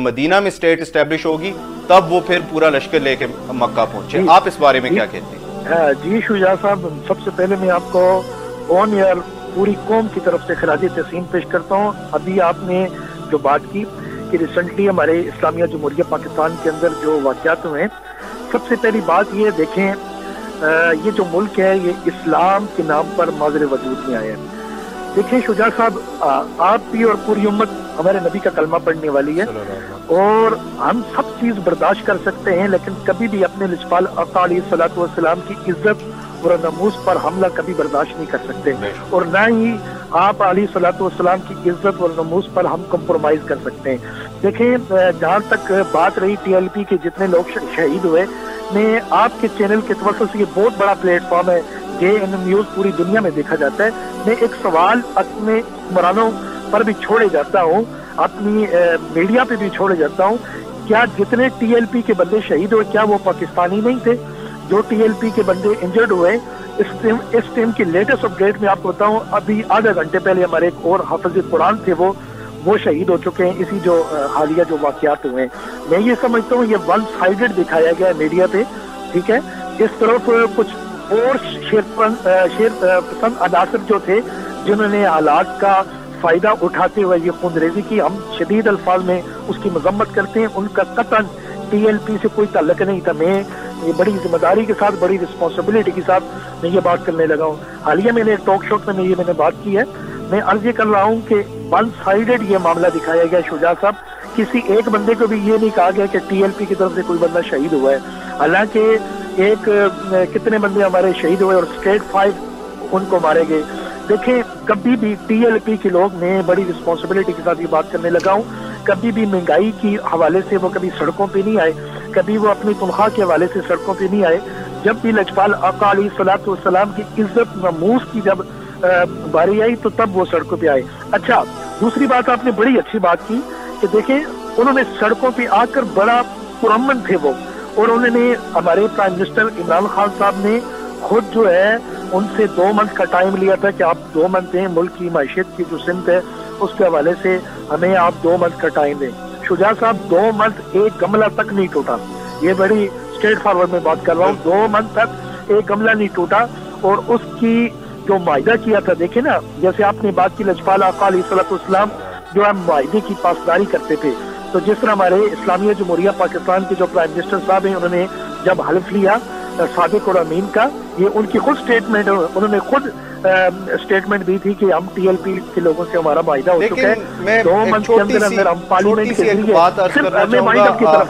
Medina में state establish होगी तब वो फिर पूरा लश्कर लेके मक्का पहुंचे। आप इस बारे में क्या कहते हैं? जी शुजा साहब, सबसे पहले मैं आपको ऑन एयर पूरी कौम की तरफ से खराज तहसीन पेश करता हूँ। अभी आपने जो बात की कि रिसेंटली हमारे इस्लामिया जमहूरिया पाकिस्तान के अंदर जो वाक़यात हुए हैं, सबसे पहली बात ये देखें, ये जो मुल्क है ये इस्लाम के नाम पर माज़रे वजूद में आया है। देखिए शुजा साहब, आप भी और पूरी उम्मत हमारे नबी का कलमा पढ़ने वाली है और हम सब चीज बर्दाश्त कर सकते हैं, लेकिन कभी भी अपने लिजपाल आका अलैहिस्सलातु वस्सलाम की इज्जत और नमूस पर हमला कभी बर्दाश्त नहीं कर सकते और न ही आप अलैहिस्सलातु वस्सलाम की इज्जत और नमूस पर हम कंप्रोमाइज कर सकते हैं। देखें, जहाँ तक बात रही TLP के जितने लोग शहीद हुए, मैं आपके चैनल के तवज्जो से, ये बहुत बड़ा प्लेटफॉर्म है, JNN न्यूज पूरी दुनिया में देखा जाता है। मैं एक सवाल अपने हुक्मरानों पर भी छोड़े जाता हूँ, अपनी मीडिया पे भी छोड़े जाता हूँ, क्या जितने TLP के बंदे शहीद हुए क्या वो पाकिस्तानी नहीं थे? जो TLP के बंदे इंजर्ड हुए, इस टाइम की लेटेस्ट अपडेट में आपको बताऊं, अभी आधा घंटे पहले हमारे एक और हाफिज कुरान थे, वो शहीद हो चुके हैं इसी जो हालिया जो वाकयात हुए हैं। मैं ये समझता हूँ ये वन साइडेड दिखाया गया है मीडिया पे, ठीक है। इस तरफ कुछ और शेरपसंद अनासर जो थे जिन्होंने हालात का फायदा उठाते हुए ये खूनरेजी की, हम शदीद अल्फाज में उसकी मजम्मत करते हैं। उनका कतन TLP से कोई ताल्लुक नहीं था। मैं ये बड़ी जिम्मेदारी के साथ, बड़ी रिस्पॉन्सिबिलिटी के साथ मैं ये बात करने लगा हूँ। हालिया मैंने एक टॉक शो में मैंने बात की है। मैं अर्ज कर रहा हूँ कि वन साइडेड ये मामला दिखाया गया शुजा साहब। किसी एक बंदे को भी ये नहीं कहा गया कि TLP की तरफ से कोई बंदा शहीद हुआ है। हालांकि एक कितने बंदे हमारे शहीद हुए और स्टेट 5 उनको मारे गए। देखें, कभी भी TLP के लोग, मैं बड़ी रिस्पॉन्सिबिलिटी के साथ ये बात करने लगा हूँ, कभी भी महंगाई की हवाले से वो कभी सड़कों पे नहीं आए, कभी वो अपनी तनख्वाह के हवाले से सड़कों पे नहीं आए। जब भी लजपाल आका अलैहिस्सलातु वस्सलाम की इज्जत नमूस की जब बारी आई तो तब वो सड़कों पे आए। अच्छा, दूसरी बात आपने बड़ी अच्छी बात की कि देखें, उन्होंने सड़कों पे आकर बड़ा पुरअमन थे वो, और उन्होंने हमारे प्राइम मिनिस्टर इमरान खान साहब ने खुद जो है उनसे 2 मंथ का टाइम लिया था कि आप 2 मंथ दें, मुल्क की मैशियत की जो सिमत है उसके हवाले से हमें आप 2 मंथ का टाइम दें। शुजा साहब, 2 मंथ एक गमला तक नहीं टूटा। ये बड़ी स्ट्रेट फॉरवर्ड में बात कर रहा हूँ। 2 मंथ तक एक गमला नहीं टूटा और उसकी जो मायदा किया था, देखे ना, जैसे आपने बात की लजपाल आका अलैहिस्सलातु वस्सलाम जो है मायदे की पासदारी करते थे, तो जिस तरह हमारे इस्लामिया जमहूरिया पाकिस्तान के जो प्राइम मिनिस्टर साहब हैं, उन्होंने जब हल्फ लिया सादिक और अमीन का, ये उनकी खुद स्टेटमेंट, उन्होंने खुद स्टेटमेंट दी थी कि हम TLP के लोगों से हमारा वायदा हो चुका है। 2 मंथ के अंदर अंदर हम पार्लियामेंट के जरिए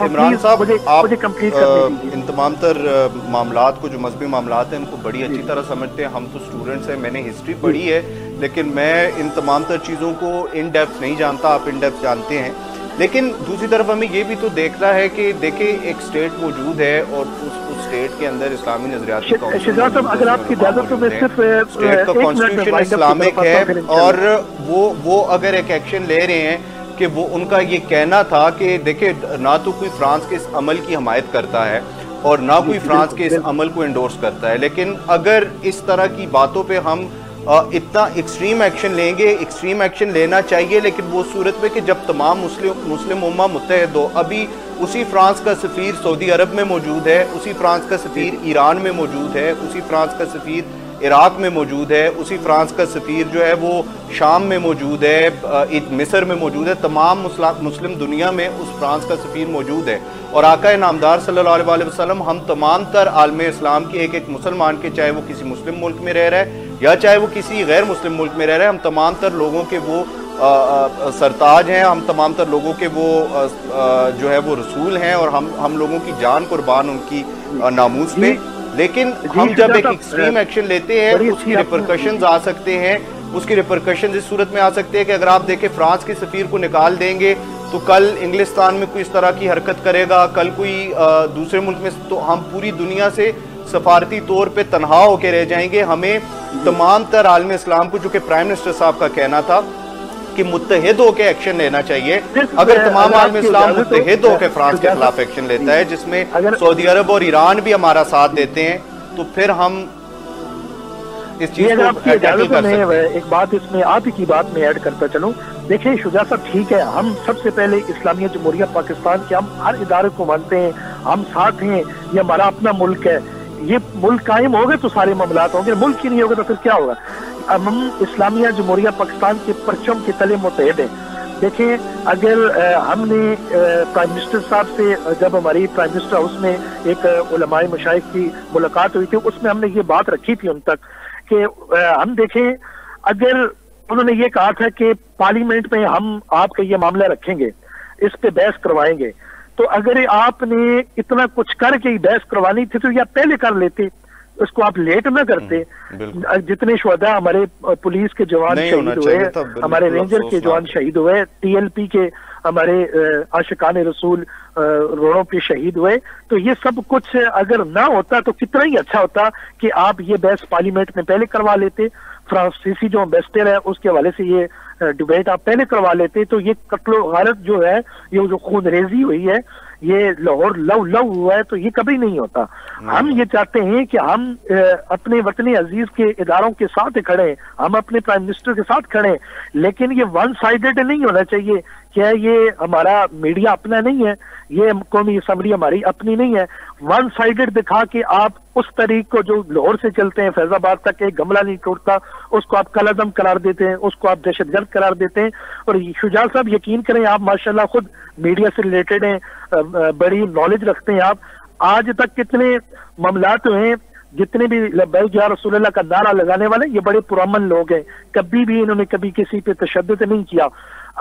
इमरान साहब मुझे कंप्लीट करने दीजिए। इन तमाम तर मामलात को, जो मजहबी मामलात हैं, उनको बड़ी अच्छी तरह समझते हैं। हम तो स्टूडेंट्स हैं, मैंने हिस्ट्री पढ़ी है, लेकिन मैं इन तमाम तर चीज़ों को इन डेप्थ नहीं जानता, आप इन डेप्थ जानते हैं। लेकिन दूसरी तरफ हमें ये भी तो देखना है कि देखिए एक स्टेट मौजूद है और उस स्टेट के अंदर इस्लामी नजरियात की अगर आपकी इजाजत तो मैं सिर्फ स्टेट का कॉन्स्टिट्यूशन इस्लामिक है, और वो अगर एक एक्शन ले रहे हैं कि वो, उनका ये कहना था कि देखिए ना तो कोई फ्रांस के इस अमल की हमायत करता है और ना कोई फ्रांस के इस अमल को एंडोर्स करता है, लेकिन अगर इस तरह की बातों पे हम इतना एक्सट्रीम एक्शन लेंगे, एक्सट्रीम एक्शन लेना चाहिए, लेकिन वो सूरत में कि जब तमाम मुस्लिम उम्मा मुत्तहिद हो। अभी उसी फ्रांस का सफ़ीर सऊदी अरब में मौजूद है, उसी फ्रांस का सफ़ीर ईरान में मौजूद है, उसी फ्रांस का सफ़ीर इराक में मौजूद है, उसी फ्रांस का सफ़ीर जो है वो शाम में मौजूद है, मिस्र में मौजूद है। तमाम मुस्लिम दुनिया में उस फ्रांस का सफ़ीर मौजूद है। और आका नामदार सल्लल्लाहु अलैहि वसल्लम हम तमाम तर आलम इस्लाम के एक मुसलमान के, चाहे वो किसी मुस्लिम मुल्क में रह रहा है या चाहे वो किसी गैर मुस्लिम मुल्क में रह रहा है, हम तमाम तर लोगों के वो सरताज हैं, हम तमाम तर लोगों के वो जो है वो रसूल हैं, और हम लोगों की जान कुर्बान उनकी नामूस पे। लेकिन हम जब एक एक्सट्रीम एक्शन लेते हैं, उसकी रिपरकशंस आ सकते हैं, उसकी रिपरकशंस इस सूरत में आ सकते हैं कि अगर आप देखें फ्रांस के सफ़ीर को निकाल देंगे तो कल इंग्लिस्तान में कोई इस तरह की हरकत करेगा, कल कोई दूसरे मुल्क में, तो हम पूरी दुनिया से सफारती तौर पे तनहा होकर रह जाएंगे। हमें तमाम तर आलम इस्लाम को, जो कि प्राइम मिनिस्टर साहब का कहना था कि मुत्तहिद होकर एक्शन लेना चाहिए। अगर तमाम आलम इस्लाम मुत्तहिद होकर फ्रांस के खिलाफ एक्शन लेता है, जिसमें सऊदी अरब और ईरान भी हमारा साथ देते हैं, तो फिर हम इस चीज को टैकल कर सकते हैं। एक बात इसमें आप ही की बात में ऐड करता चलूं, देखिए शुजा साहब ठीक है, हम सबसे पहले इस्लामिया जमहूरिया पाकिस्तान के हम हर इदारे को मानते हैं, हम साथ हैं, ये हमारा अपना मुल्क है, ये मुल्क कायम होगा तो सारे मामलात होंगे, मुल्क ही नहीं होगा तो फिर क्या होगा। हम इस्लामिया जमहूरिया पाकिस्तान के परचम के तले मुतहद हैं। देखें, अगर हमने प्राइम मिनिस्टर साहब से जब हमारी प्राइम मिनिस्टर हाउस में एक उलमाए मशाइख की मुलाकात हुई थी, उसमें हमने ये बात रखी थी उन तक कि हम देखें, अगर उन्होंने ये कहा था कि पार्लियामेंट में हम आपका ये मामला रखेंगे, इस पे बहस करवाएंगे, तो अगर आपने इतना कुछ करके ही बहस करवानी थी तो या पहले कर लेते, उसको आप लेट ना करते। जितने शुहदा हमारे पुलिस के जवान शहीद हुए, हमारे रेंजर के जवान शहीद हुए, TLP के हमारे आशिकान रसूल रोडों पे शहीद हुए, तो ये सब कुछ अगर ना होता तो कितना ही अच्छा होता कि आप ये बहस पार्लियामेंट में पहले करवा लेते। फ्रांसीसी जो एम्बेसडर है उसके हवाले से ये डिबेट आप पहले करवा लेते, तो ये कत्लो गारत जो है, ये जो खूनरेजी हुई है, ये लाहौर लव हुआ है, तो ये कभी नहीं होता। हम ये चाहते हैं कि हम अपने वतन अजीज के इदारों के साथ खड़े, हम अपने प्राइम मिनिस्टर के साथ खड़े, लेकिन ये वन साइडेड नहीं होना चाहिए। क्या ये हमारा मीडिया अपना नहीं है, ये कौमी असम्बली हमारी अपनी नहीं है। वन साइडेड दिखा के आप उस तरीक को जो लाहौर से चलते हैं फैजाबाद तक एक गमला नहीं टूटता, उसको आप कलादम करार देते हैं, उसको आप दहशतगर्द करार देते हैं। और शुजा साहब यकीन करें, आप माशाल्लाह खुद मीडिया से रिलेटेड हैं, बड़ी नॉलेज रखते हैं आप। आज तक कितने मामलात हुए, जितने भी लब्बैक या रसूलुल्लाह का नारा लगाने वाले, ये बड़े पुरअमन लोग हैं, कभी भी इन्होंने कभी किसी पे तशद्दुद नहीं किया।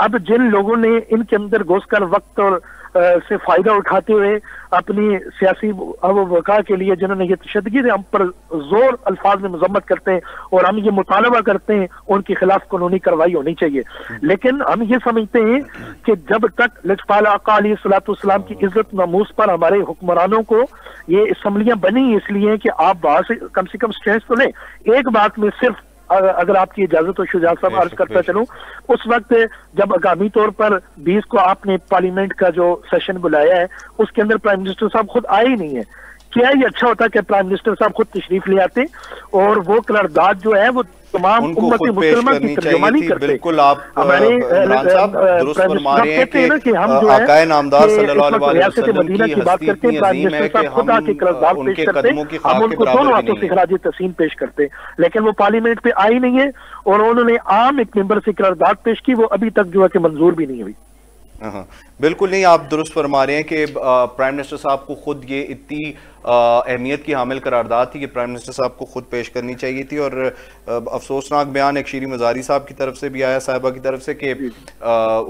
अब जिन लोगों ने इनके अंदर घुसकर वक्त और से फायदा उठाते हुए अपनी सियासी वक़ा के लिए जिन्होंने ये तशद्दुद हम पर जोर अल्फाज में मजम्मत करते हैं और हम ये मुतालबा करते हैं उनके खिलाफ कानूनी कार्रवाई होनी चाहिए। लेकिन हम ये समझते हैं कि जब तक लजपाल आका अलैहिस्सलाम की इज्जत नमूस पर हमारे हुक्मरानों को ये असम्बलियां बनी इसलिए कि आप वहां से कम स्ट्रेंथ तो लें। एक बात में सिर्फ अगर आपकी इजाजत हो शुजा साहब अर्ज करता चलूं, उस वक्त जब आगामी तौर पर 20 को आपने पार्लियामेंट का जो सेशन बुलाया है उसके अंदर प्राइम मिनिस्टर साहब खुद आए ही नहीं है। क्या ही अच्छा होता कि प्राइम मिनिस्टर साहब खुद तशरीफ ले आते और वो करारदाद जो है वो तमाम उम्मत मुसलमान की तर्जुमानी करते। बिल्कुल, आप हमारे दुरुस्त फरमा रहे हैं कि हम जो है नामदार सल्लल्लाहु अलैहि वसल्लम की बात करते हैं, प्राइम मिनिस्टर साहब खुद आके करारदाद पेश करते, हम उनको दोनों हाथों से खराज तहसीन पेश करते, लेकिन वो पार्लियामेंट पे आई नहीं है और उन्होंने आम एक मेंबर से करारदाद पेश की, वो अभी तक जो है कि मंजूर भी नहीं हुई। बिल्कुल नहीं, आप दुरुस्त फरमा रहे हैं कि प्राइम मिनिस्टर साहब को खुद ये इतनी अहमियत की हामिल करारदाद थी कि प्राइम मिनिस्टर साहब को खुद पेश करनी चाहिए थी। और अफसोसनाक बयान एक शीरी मजारी साहब की तरफ से भी आया, साहिबा की तरफ से, कि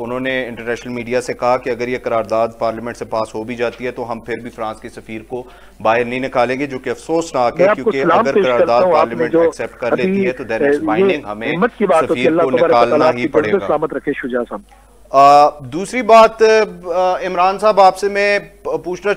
उन्होंने इंटरनेशनल मीडिया से कहा कि अगर ये करारदाद पार्लियामेंट से पास हो भी जाती है तो हम फिर भी फ्रांस के सफीर को बाहर नहीं निकालेंगे, जो कि अफसोसनाक है, क्योंकि अगर करारदाद पार्लियामेंट एक्सेप्ट कर लेती है तो दैट इज बाइंडिंग, हमें सफीर को निकालना ही पड़ेगा। दूसरी बात इमरान साहब, आपसे मैं पूछना